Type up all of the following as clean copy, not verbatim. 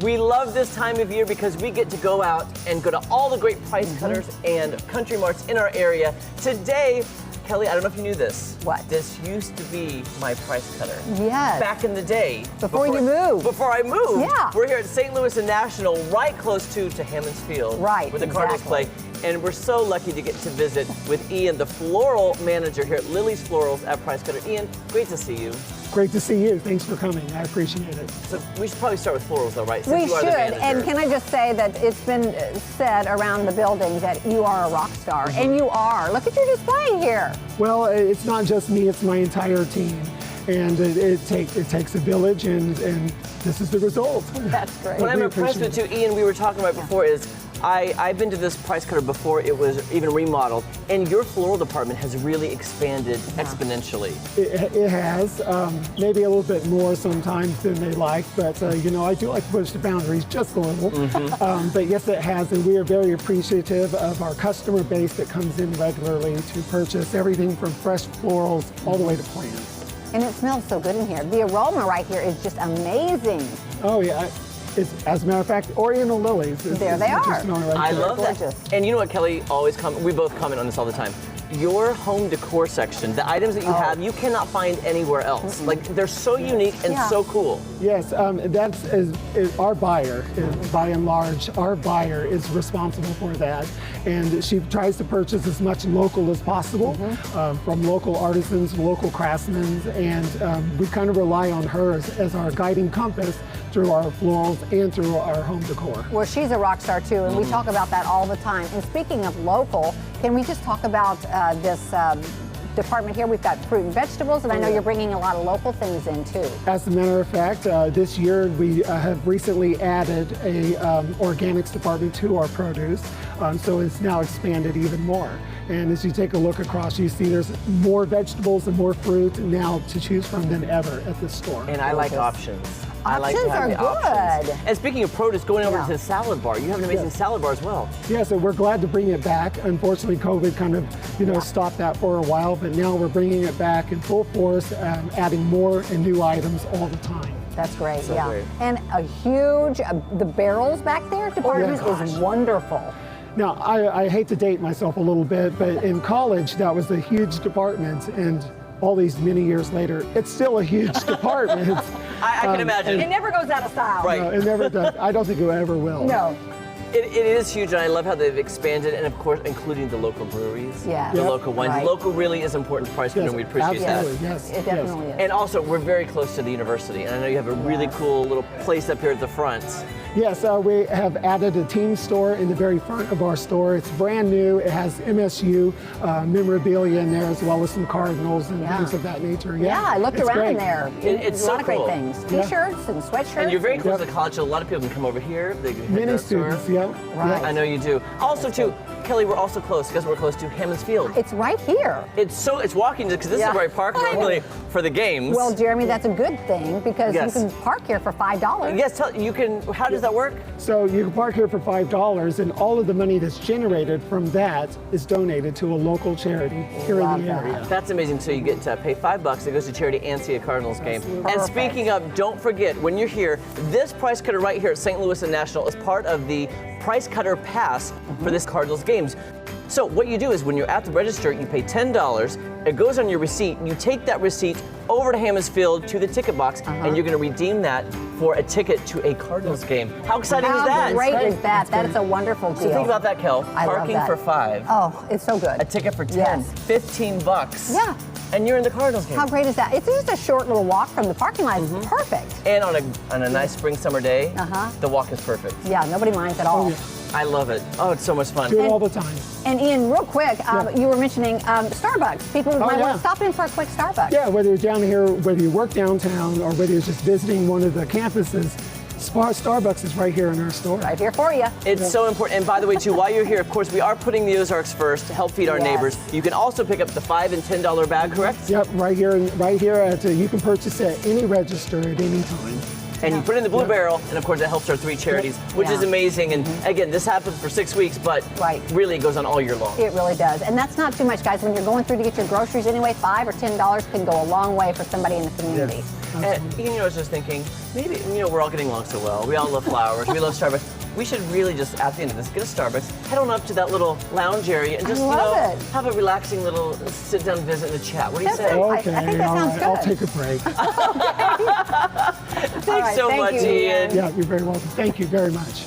We love this time of year because we get to go out and go to all the great price cutters and country marts in our area. Today, Kelly, I don't know if you knew this. What? This used to be my price cutter. Yes. Back in the day. Before you moved. Before I moved. Yeah. We're here at St. Louis and National, right close to Hammond's Field. Right, where the Cardinals play. And we're so lucky to get to visit with Ian, the floral manager here at Lily's Florals at Price Cutter. Ian, great to see you. Great to see you. Thanks for coming. I appreciate it. So we should probably start with florals though, right? We Since you are should, the manager. and can I just say that it's been said around the building that you are a rock star, and you are. Look at your display here. Well, it's not just me, it's my entire team. And it takes a village, and this is the result. That's great. What I'm impressed with too, Ian, we were talking about before is, I've been to this price cutter before it was even remodeled, and your floral department has really expanded exponentially. It has, maybe a little bit more sometimes than they like, but you know, I do like to push the boundaries just a little. But yes, it has, and we are very appreciative of our customer base that comes in regularly to purchase everything from fresh florals all the way to plants. And it smells so good in here. The aroma right here is just amazing. Oh yeah. As a matter of fact, Oriental lilies. There they are. I love that. Gorgeous. And you know what, Kelly, we both comment on this all the time. Your home decor section, the items that you have, you cannot find anywhere else. Like, they're so unique and so cool. Yes, that's our buyer, by and large, our buyer is responsible for that. And she tries to purchase as much local as possible from local artisans, local craftsmen, and we kind of rely on her as our guiding compass through our florals and through our home decor. Well, she's a rock star too, and we talk about that all the time. And speaking of local, can we just talk about this department here? We've got fruit and vegetables, and I know you're bringing a lot of local things in too. As a matter of fact, this year we have recently added a organics department to our produce, so it's now expanded even more. And as you take a look across, you see there's more vegetables and more fruit now to choose from than ever at this store. And I like options. I like to Options have are the good. options. And speaking of produce, going over to the salad bar, you have an amazing salad bar as well. Yeah, so we're glad to bring it back. Unfortunately, COVID kind of, stopped that for a while, but now we're bringing it back in full force, adding more and new items all the time. That's great, So yeah. great. And a huge, the barrels back there department is wonderful. Now, I hate to date myself a little bit, but in college, that was a huge department, and all these many years later, it's still a huge department. I can imagine. It never goes out of style. Right. No, it never does. I don't think it ever will. No. It is huge, and I love how they've expanded, and of course, including the local breweries, Yeah. the Yep. local wines. Right. Local really is important to Price Cutter, Yes, and we appreciate absolutely. that. Yes, It definitely is. And also, we're very close to the university, and I know you have a really cool little place up here at the front. Yes, we have added a team store in the very front of our store. It's brand new. It has MSU memorabilia in there, as well as some Cardinals and things of that nature. Yeah, I looked it's around great. there. It's a so lot of cool. great things. Yeah. T-shirts and sweatshirts. And you're very close to the college, so a lot of people can come over here. They can head to Many the store. students, yeah. Right. I know you do. Also, too, Kelly, we're also close because we're close to Hammond's Field. It's right here. It's walking because this is where I park normally for the games. Well, Jeremy, that's a good thing because Yes. you can park here for $5. Yes, you can. How does that work? So you can park here for $5, and all of the money that's generated from that is donated to a local charity here in the area. That's amazing. So you get to pay $5. It goes to charity and see a Cardinals game. Absolutely. And Perfect. speaking of, don't forget when you're here, this price cutter right here at St. Louis and National is part of the Price Cutter Pass for this Cardinals games. So what you do is when you're at the register, you pay $10. It goes on your receipt. You take that receipt over to Hammond's Field to the ticket box, and you're going to redeem that for a ticket to a Cardinals game. How exciting is that? How great is that? That is a wonderful deal. So think about that, Kel. I love Parking that. for $5. Oh, it's so good. A ticket for 10, Yes. $15. Yeah. And you're in the Cardinals game. How great is that? It's just a short little walk from the parking lot. It's perfect. And on a nice spring summer day, the walk is perfect. Yeah, nobody minds at all. I love it. Oh, it's so much fun. Do it all the time. And Ian, real quick, you were mentioning Starbucks. People might want to stop in for a quick Starbucks. Yeah, whether you're down here, whether you work downtown, or whether you're just visiting one of the campuses, Starbucks is right here in our store. Right here for you. It's so important. And by the way, too, while you're here, of course, we are putting the Ozarks first to help feed our neighbors. You can also pick up the $5 and $10 bag, correct? Yep, right here at you can purchase at any register at any time. And you put it in the blue barrel, and of course it helps our 3 charities, which is amazing. And again, this happens for 6 weeks, but really it goes on all year long. It really does. And that's not too much, guys. When you're going through to get your groceries anyway, $5 or $10 can go a long way for somebody in the community. Yes. Absolutely. Ian, I was just thinking, maybe, we're all getting along so well. We all love flowers. We love Starbucks. We should really just, at the end of this, get a Starbucks, head on up to that little lounge area and just, have a relaxing little sit-down visit and a chat. What do you say? Okay, I think that sounds good. I'll take a break. Thanks so much, Ian. Yeah, you're very welcome. Thank you very much.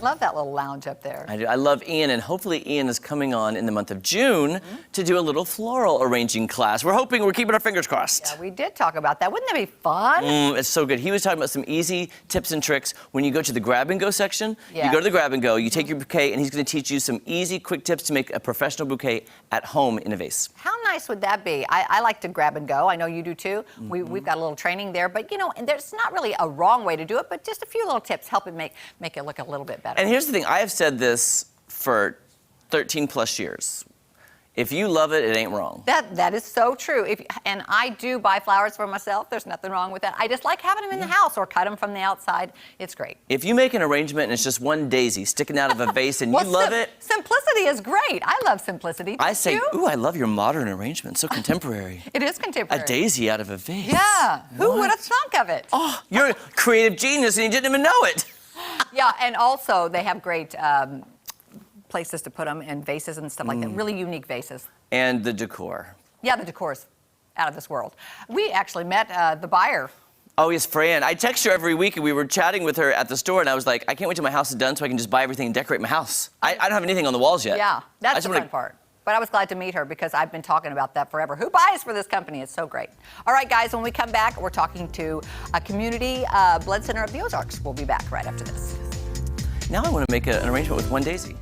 Love that little lounge up there. I do. I love Ian, and hopefully Ian is coming on in the month of June to do a little floral arranging class. We're keeping our fingers crossed. Yeah, we did talk about that. Wouldn't that be fun? It's so good. He was talking about some easy tips and tricks when you go to the grab and go section. Yeah. You go to the grab and go, you take your bouquet, and he's going to teach you some easy, quick tips to make a professional bouquet at home in a vase. How nice would that be? I like to grab and go. I know you do too. We've got a little training there, but there's not really a wrong way to do it, but just a few little tips help it make it look a little bit better. And here's the thing. I have said this for 13 plus years. If you love it, it ain't wrong. That is so true. And I do buy flowers for myself. There's nothing wrong with that. I just like having them in the house or cut them from the outside. It's great. If you make an arrangement and it's just one daisy sticking out of a vase and you love it. Simplicity is great. I love simplicity. I say, you? ooh, I love your modern arrangement. So contemporary. It is contemporary. A daisy out of a vase. Yeah. Who would have thunk of it? Oh, you're a creative genius and you didn't even know it. Yeah, and also they have great places to put them and vases and stuff like that. Really unique vases. And the decor. Yeah, the decor's out of this world. We actually met the buyer. Oh, yes, Fran. I text her every week, and we were chatting with her at the store, and I was like, I can't wait till my house is done so I can just buy everything and decorate my house. I don't have anything on the walls yet. Yeah, that's the fun part. But I was glad to meet her because I've been talking about that forever. Who buys for this company? It's so great. All right, guys, when we come back, we're talking to a community blood center of the Ozarks. We'll be back right after this. Now I want to make an arrangement with one daisy.